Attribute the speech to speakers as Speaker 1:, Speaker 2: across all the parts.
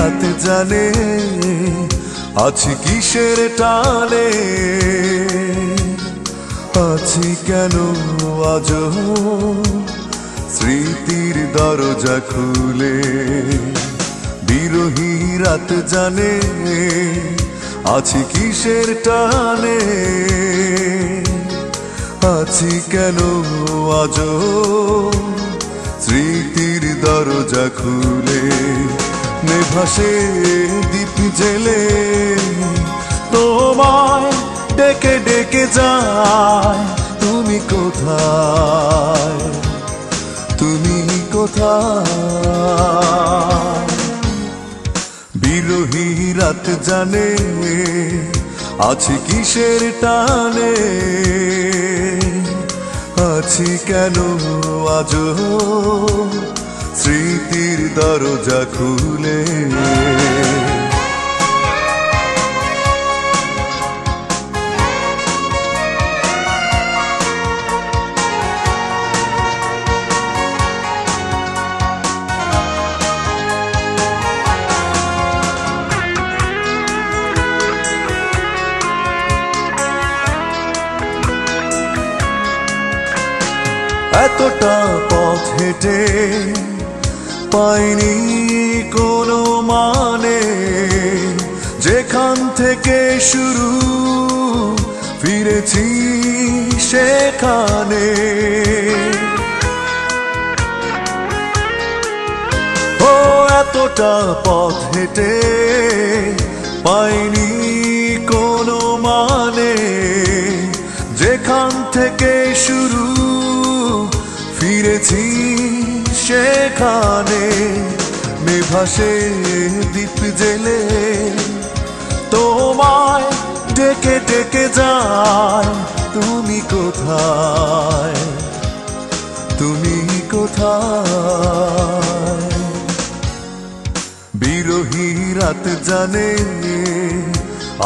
Speaker 1: রাত জানে আছি কিসের টানে, আছি কেন আজও স্মৃতির দরজা খুলে। বিরহী রাত জানে আছি কিসের টানে, আছি কেন আজও স্মৃতির দরজা খুলে। নেভাসে দীপ জেলে তোমায় ডেকে ডেকে যায়, তুমি কোথায়, তুমি কোথায়। বিরহী রাত জানে আছি কিসের টানে, আছি কেন আজও স্মৃতির দরজা খুলে। এতটা পথ হেঁটে পাইনি কোনো মানে, যেখান থেকে শুরু ফিরেছি সেখানে। ও এতটা পথ হেঁটে পাইনি কোনো মানে, যেখান থেকে শুরু ফিরেছি সেখানে। নেভাসে দীপ জেলে তোমায় ডেকে ডেকে যায়, তুমি কোথায়, তুমি কোথায়। বিরহী রাত জানে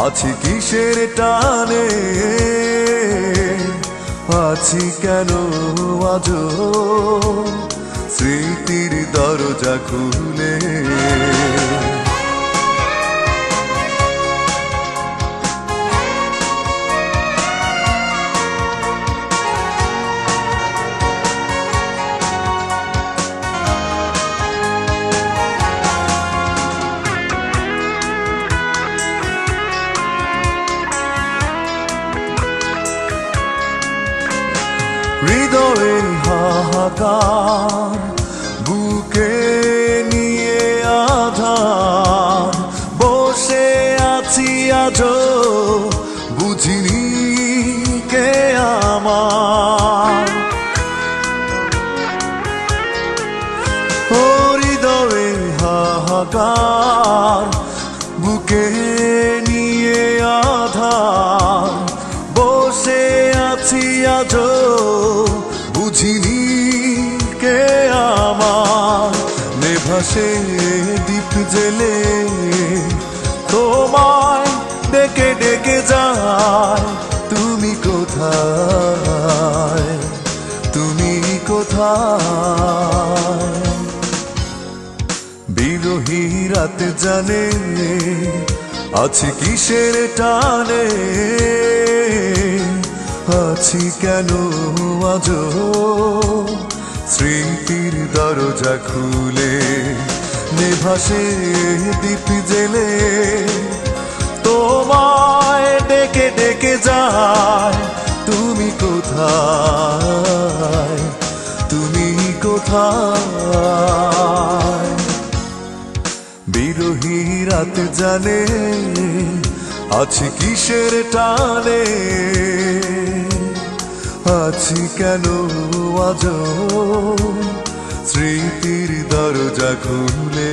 Speaker 1: আছি কিসের টানে, আছি কেন আজও স্মৃতির দরজা খুলে। হৃদয়ের হাহাকার বুকে নিয়ে আধার, বসে আছি আজও বুঝিনি কে আমার। ও হৃদয়ের হাহাকার বুকে নিয়ে আধার, বসে আছি আজও বুঝিনি কে আমার। নেভাসে দীপ জেলে তোমায় ডেকে ডেকে যায়, তুমি কোথায়, তুমি কোথায়। বিরহী রাত জানে আছি কিসের টানে, আছি কেন আজও স্মৃতির দরজা খুলে। নেভাসে দীপ জেলে তোমায় ডেকে ডেকে যায়, তুমি কোথায়, তুমি কোথায়। বিরহী রাত জানে আছি কিসের টানে, আছি কেন আজও স্মৃতির দরজা খুলে।